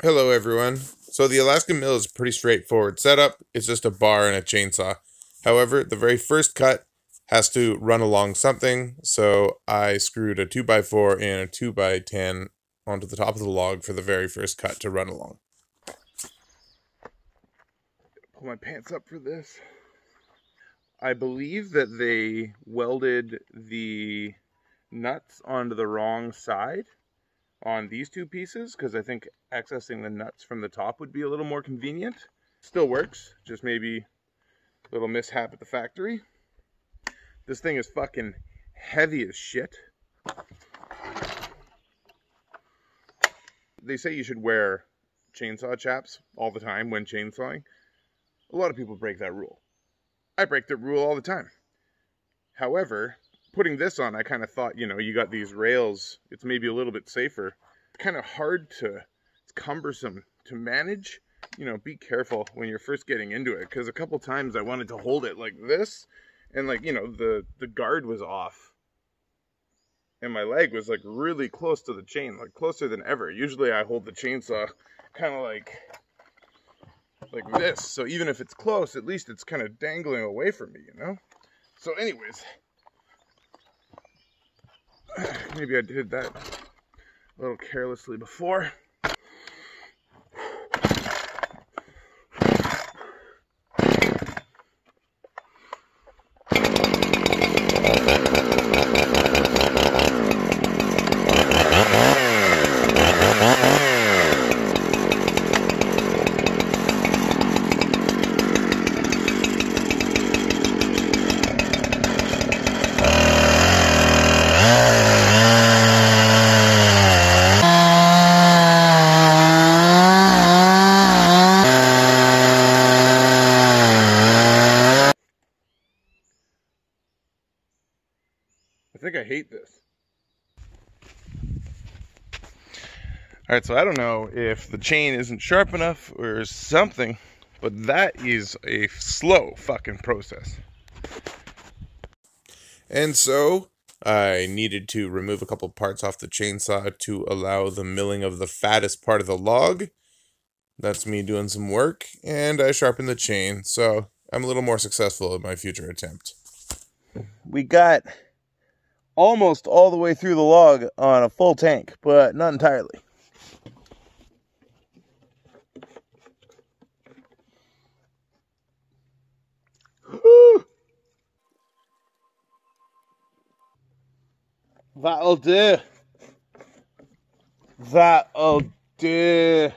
Hello everyone. So the Alaskan mill is a pretty straightforward setup. It's just a bar and a chainsaw. However, the very first cut has to run along something, so I screwed a 2x4 and a 2x10 onto the top of the log for the very first cut to run along. Pull my pants up for this. I believe that they welded the nuts onto the wrong side on these two pieces, because I think accessing the nuts from the top would be a little more convenient. Still works, just maybe a little mishap at the factory. This thing is fucking heavy as shit. They say you should wear chainsaw chaps all the time when chainsawing. A lot of people break that rule. I break the rule all the time. However, putting this on, I kind of thought, you got these rails, it's maybe a little bit safer. It's kind of hard it's cumbersome to manage. Be careful when you're first getting into it, because a couple times I wanted to hold it like this, and the guard was off. And my leg was really close to the chain, closer than ever. Usually I hold the chainsaw kind of like this. So even if it's close, at least it's kind of dangling away from me, So anyways, maybe I did that a little carelessly before. I think I hate this. Alright, so I don't know if the chain isn't sharp enough or something, but that is a slow fucking process. And so I needed to remove a couple parts off the chainsaw to allow the milling of the fattest part of the log. That's me doing some work, and I sharpened the chain, so I'm a little more successful in my future attempt. We got almost all the way through the log on a full tank, but not entirely. That'll do. That'll do.